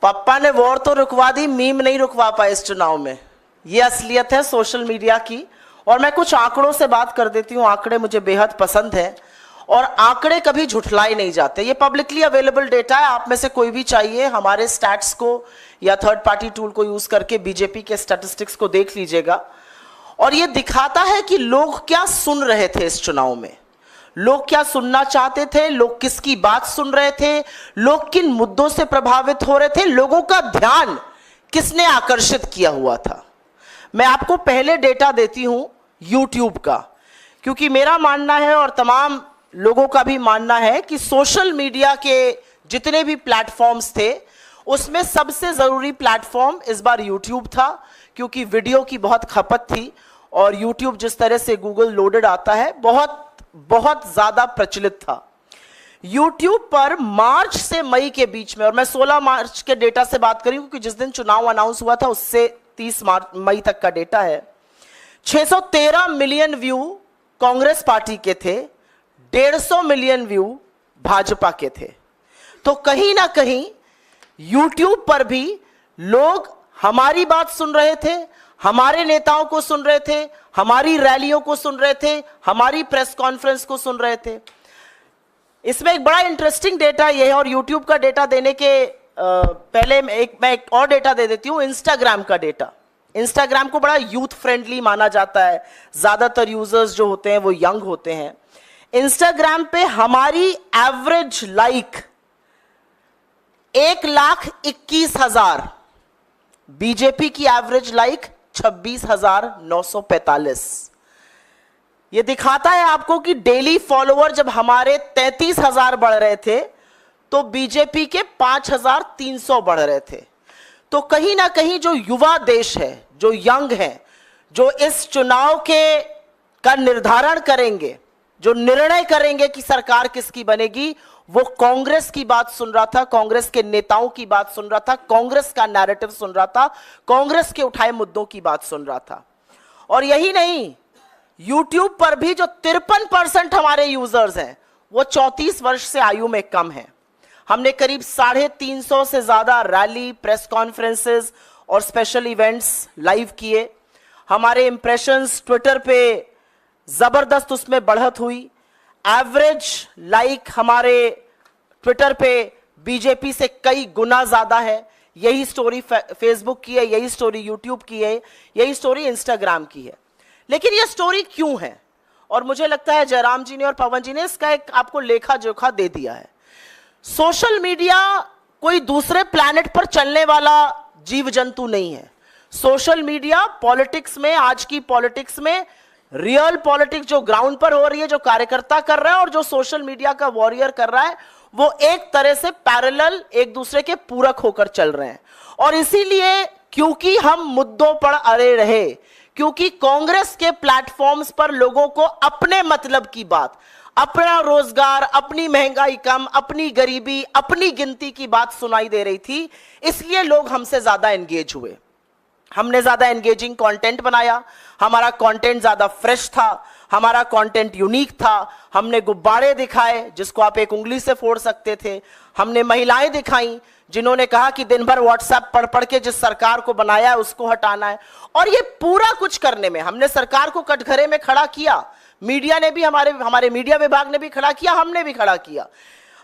पापा ने वॉर तो रुकवा दी, मीम नहीं रुकवा पाए इस चुनाव में। ये असलियत है सोशल मीडिया की। और मैं कुछ आंकड़ों से बात कर देती हूँ, आंकड़े मुझे बेहद पसंद है और आंकड़े कभी झुठलाए नहीं जाते। ये पब्लिकली अवेलेबल डेटा है, आप में से कोई भी चाहिए हमारे स्टैट्स को या थर्ड पार्टी टूल को यूज करके बीजेपी के स्टैटिस्टिक्स को देख लीजिएगा। और ये दिखाता है कि लोग क्या सुन रहे थे इस चुनाव में, लोग क्या सुनना चाहते थे, लोग किसकी बात सुन रहे थे, लोग किन मुद्दों से प्रभावित हो रहे थे, लोगों का ध्यान किसने आकर्षित किया हुआ था। मैं आपको पहले डेटा देती हूं YouTube का, क्योंकि मेरा मानना है और तमाम लोगों का भी मानना है कि सोशल मीडिया के जितने भी प्लेटफॉर्म्स थे उसमें सबसे जरूरी प्लेटफॉर्म इस बार YouTube था, क्योंकि वीडियो की बहुत खपत थी और YouTube जिस तरह से गूगल लोडेड आता है बहुत बहुत ज्यादा प्रचलित था। YouTube पर मार्च से मई के बीच में, और मैं 16 मार्च के डेटा से बात करी क्योंकि जिस दिन चुनाव अनाउंस हुआ था उससे 30 मई तक का डेटा है, 613 मिलियन व्यू कांग्रेस पार्टी के थे, 150 मिलियन व्यू भाजपा के थे। तो कहीं ना कहीं YouTube पर भी लोग हमारी बात सुन रहे थे, हमारे नेताओं को सुन रहे थे, हमारी रैलियों को सुन रहे थे, हमारी प्रेस कॉन्फ्रेंस को सुन रहे थे। इसमें एक बड़ा इंटरेस्टिंग डेटा यह है, और YouTube का डेटा देने के पहले मैं एक और डेटा दे देती हूं, इंस्टाग्राम का डेटा। इंस्टाग्राम को बड़ा यूथ फ्रेंडली माना जाता है, ज्यादातर यूजर्स जो होते हैं वो यंग होते हैं। इंस्टाग्राम पे हमारी एवरेज लाइक 1,21,000, बीजेपी की एवरेज लाइक 26,945। यह दिखाता है आपको कि डेली फॉलोअर जब हमारे 33,000 बढ़ रहे थे तो बीजेपी के 5,300 बढ़ रहे थे। तो कहीं ना कहीं जो युवा देश है, जो यंग है, जो इस चुनाव का निर्धारण करेंगे, जो निर्णय करेंगे कि सरकार किसकी बनेगी, वो कांग्रेस की बात सुन रहा था, कांग्रेस के नेताओं की बात सुन रहा था, कांग्रेस का नैरेटिव सुन रहा था, कांग्रेस के उठाए मुद्दों की बात सुन रहा था। और यही नहीं, YouTube पर भी जो 53% हमारे यूजर्स हैं वो 34 वर्ष से आयु में कम है। हमने करीब 350 से ज्यादा रैली, प्रेस कॉन्फ्रेंसेस और स्पेशल इवेंट्स लाइव किए। हमारे इंप्रेशंस ट्विटर पे जबरदस्त उसमें बढ़त हुई। एवरेज लाइक हमारे ट्विटर पे बीजेपी से कई गुना ज्यादा है। यही स्टोरी फेसबुक की है, यही स्टोरी यूट्यूब की है, यही स्टोरी इंस्टाग्राम की है। लेकिन यह स्टोरी क्यों है? और मुझे लगता है जयराम जी ने और पवन जी ने इसका एक आपको लेखा जोखा दे दिया है। सोशल मीडिया कोई दूसरे प्लैनेट पर चलने वाला जीव जंतु नहीं है। सोशल मीडिया पॉलिटिक्स में, आज की पॉलिटिक्स में रियल पॉलिटिक्स जो ग्राउंड पर हो रही है, जो कार्यकर्ता कर रहा है और जो सोशल मीडिया का वॉरियर कर रहा है, वो एक तरह से पैरेलल एक दूसरे के पूरक होकर चल रहे हैं। और इसीलिए क्योंकि हम मुद्दों पर अड़े रहे, क्योंकि कांग्रेस के प्लेटफॉर्म्स पर लोगों को अपने मतलब की बात, अपना रोजगार, अपनी महंगाई कम, अपनी गरीबी, अपनी गिनती की बात सुनाई दे रही थी, इसलिए लोग हमसे ज्यादा एंगेज हुए। हमने ज्यादा एंगेजिंग कंटेंट बनाया, हमारा कंटेंट ज्यादा फ्रेश था, हमारा कंटेंट यूनिक था। हमने गुब्बारे दिखाए जिसको आप एक उंगली से फोड़ सकते थे। हमने महिलाएं दिखाई जिन्होंने कहा कि दिन भर व्हाट्सएप पढ़ पढ़ के जिस सरकार को बनाया है उसको हटाना है। और ये पूरा कुछ करने में हमने सरकार को कटघरे में खड़ा किया। मीडिया ने भी, हमारे मीडिया विभाग ने भी खड़ा किया, हमने भी खड़ा किया।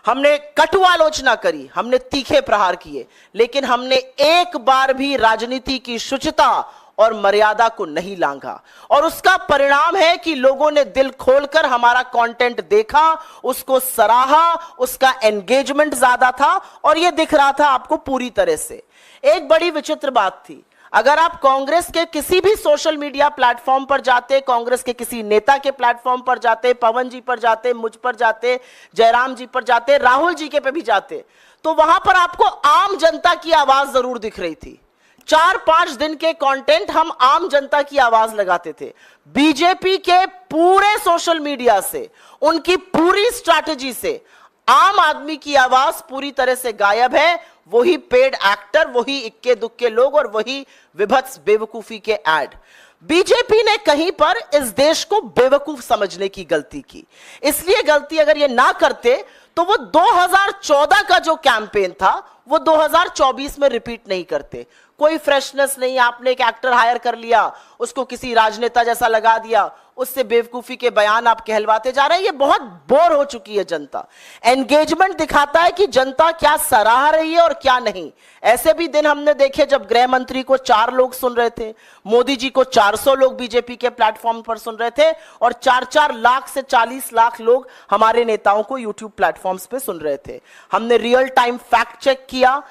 हमने कटु आलोचना करी, हमने तीखे प्रहार किए, लेकिन हमने एक बार भी राजनीति की शुचिता और मर्यादा को नहीं लांघा। और उसका परिणाम है कि लोगों ने दिल खोलकर हमारा कंटेंट देखा, उसको सराहा, उसका एंगेजमेंट ज्यादा था और यह दिख रहा था आपको पूरी तरह से। एक बड़ी विचित्र बात थी, अगर आप कांग्रेस के किसी भी सोशल मीडिया प्लेटफॉर्म पर जाते, कांग्रेस के किसी नेता के प्लेटफॉर्म पर जाते, पवन जी पर जाते, मुझ पर जाते, जयराम जी पर जाते, राहुल जी के पे भी जाते, तो वहां पर आपको आम जनता की आवाज जरूर दिख रही थी। 4-5 दिन के कंटेंट हम आम जनता की आवाज लगाते थे। बीजेपी के पूरे सोशल मीडिया से, उनकी पूरी स्ट्रैटेजी से आम आदमी की आवाज पूरी तरह से गायब है। वही पेड एक्टर, वही इक्के दुक्के लोग और वही विभत्स बेवकूफी के ऐड। बीजेपी ने कहीं पर इस देश को बेवकूफ समझने की गलती की। इसलिए गलती अगर ये ना करते तो वो 2014 का जो कैंपेन था वो 2024 में रिपीट नहीं करते। कोई फ्रेशनेस नहीं, आपने एक एक्टर हायर कर लिया, उसको किसी राजनेता जैसा लगा दिया, उससे बेवकूफी के बयान आप कहलवाते जा रहे हैं। ये बहुत बोर हो चुकी है जनता। एंगेजमेंट दिखाता है कि जनता क्या सराह रही है और क्या नहीं। ऐसे भी दिन हमने देखे जब गृह मंत्री को 4 लोग सुन रहे थे, मोदी जी को 400 लोग बीजेपी के प्लेटफॉर्म पर सुन रहे थे, और 4-4 लाख से 40 लाख लोग हमारे नेताओं को यूट्यूब प्लेटफॉर्म्स पे सुन रहे थे। हमने रियल टाइम फैक्ट चेक किया,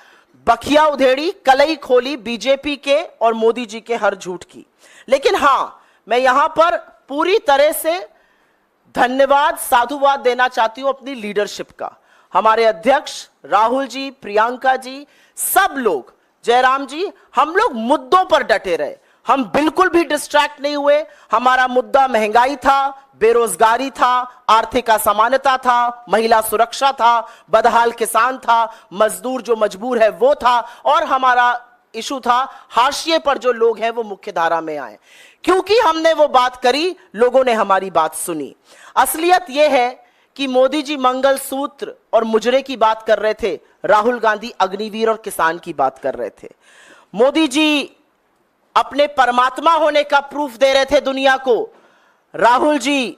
बखिया उधेड़ी, कलई खोली बीजेपी के और मोदी जी के हर झूठ की। लेकिन हां, मैं यहां पर पूरी तरह से धन्यवाद, साधुवाद देना चाहती हूं अपनी लीडरशिप का। हमारे अध्यक्ष राहुल जी, प्रियंका जी, सब लोग, जयराम जी, हम लोग मुद्दों पर डटे रहे। हम बिल्कुल भी डिस्ट्रैक्ट नहीं हुए। हमारा मुद्दा महंगाई था, बेरोजगारी था, आर्थिक असमानता था, महिला सुरक्षा था, बदहाल किसान था, मजदूर जो मजबूर है वो था, और हमारा इशू था हाशिए पर जो लोग हैं वो मुख्य धारा में आए। क्योंकि हमने वो बात करी, लोगों ने हमारी बात सुनी। असलियत यह है कि मोदी जी मंगलसूत्र और मुजरे की बात कर रहे थे, राहुल गांधी अग्निवीर और किसान की बात कर रहे थे। मोदी जी अपने परमात्मा होने का प्रूफ दे रहे थे दुनिया को। राहुल जी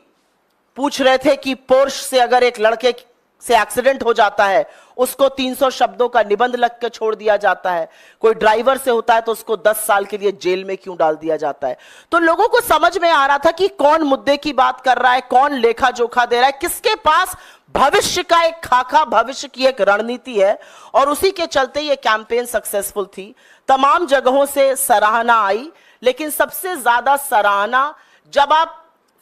पूछ रहे थे कि पोर्श से अगर एक लड़के से एक्सीडेंट हो जाता है, उसको 300 शब्दों का निबंध लिख के छोड़ दिया जाता है। कोई ड्राइवर से होता है तो उसको 10 साल के लिए जेल में क्यों डाल दिया जाता है। तो लोगों को समझ में आ रहा था कि कौन मुद्दे की बात कर रहा है, कौन लेखा जोखा दे रहा है, किसके पास भविष्य का एक खाका, भविष्य की एक रणनीति है। और उसी के चलते ये कैंपेन सक्सेसफुल थी। तमाम जगहों से सराहना आई, लेकिन सबसे ज्यादा सराहना जब आप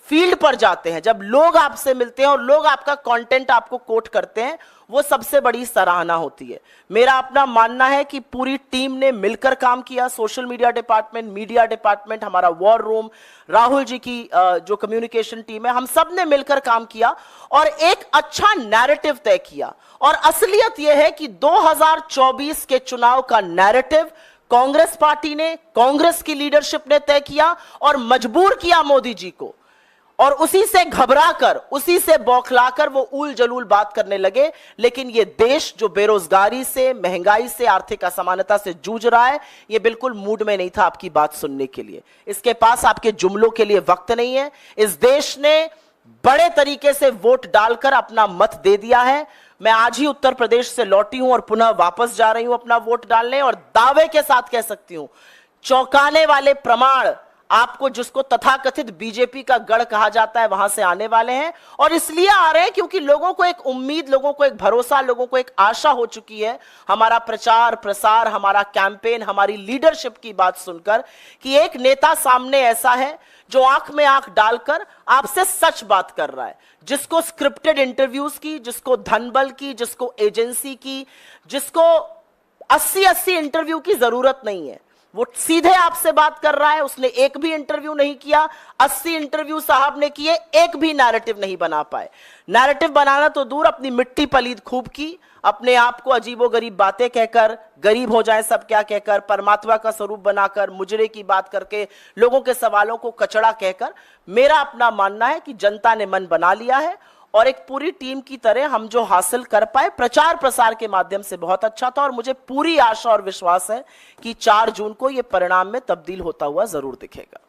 फील्ड पर जाते हैं, जब लोग आपसे मिलते हैं और लोग आपका कंटेंट आपको कोट करते हैं, वो सबसे बड़ी सराहना होती है। मेरा अपना मानना है कि पूरी टीम ने मिलकर काम किया। Social media department, media department, हमारा वॉर रूम, राहुल जी की जो कम्युनिकेशन टीम है, हम सब ने मिलकर काम किया और एक अच्छा नैरेटिव तय किया। और असलियत यह है कि 2024 के चुनाव का नैरेटिव कांग्रेस पार्टी ने, कांग्रेस की लीडरशिप ने तय किया और मजबूर किया मोदी जी को। और उसी से घबराकर, उसी से बौखलाकर वो उल जलूल बात करने लगे। लेकिन ये देश जो बेरोजगारी से, महंगाई से, आर्थिक असमानता से जूझ रहा है, ये बिल्कुल मूड में नहीं था आपकी बात सुनने के लिए। इसके पास आपके जुमलों के लिए वक्त नहीं है। इस देश ने बड़े तरीके से वोट डालकर अपना मत दे दिया है। मैं आज ही उत्तर प्रदेश से लौटी हूं और पुनः वापस जा रही हूं अपना वोट डालने, और दावे के साथ कह सकती हूं, चौंकाने वाले प्रमाण आपको, जिसको तथाकथित बीजेपी का गढ़ कहा जाता है, वहां से आने वाले हैं। और इसलिए आ रहे हैं क्योंकि लोगों को एक उम्मीद, लोगों को एक भरोसा, लोगों को एक आशा हो चुकी है हमारा प्रचार प्रसार, हमारा कैंपेन, हमारी लीडरशिप की बात सुनकर, कि एक नेता सामने ऐसा है जो आंख में आंख डालकर आपसे सच बात कर रहा है, जिसको स्क्रिप्टेड इंटरव्यूज की, जिसको धनबल की, जिसको एजेंसी की, जिसको 80-80 इंटरव्यू की जरूरत नहीं है। वो सीधे आपसे बात कर रहा है। उसने एक भी इंटरव्यू नहीं किया, 80 इंटरव्यू साहब ने किए, एक भी नैरेटिव नहीं बना पाए। नैरेटिव बनाना तो दूर, अपनी मिट्टी पलीद खूब की, अपने आप को अजीबोगरीब बातें कहकर, गरीब हो जाए सब क्या कहकर, परमात्मा का स्वरूप बनाकर, मुजरे की बात करके, लोगों के सवालों को कचड़ा कहकर। मेरा अपना मानना है कि जनता ने मन बना लिया है और एक पूरी टीम की तरह हम जो हासिल कर पाए प्रचार प्रसार के माध्यम से बहुत अच्छा था। और मुझे पूरी आशा और विश्वास है कि 4 जून को यह परिणाम में तब्दील होता हुआ जरूर दिखेगा।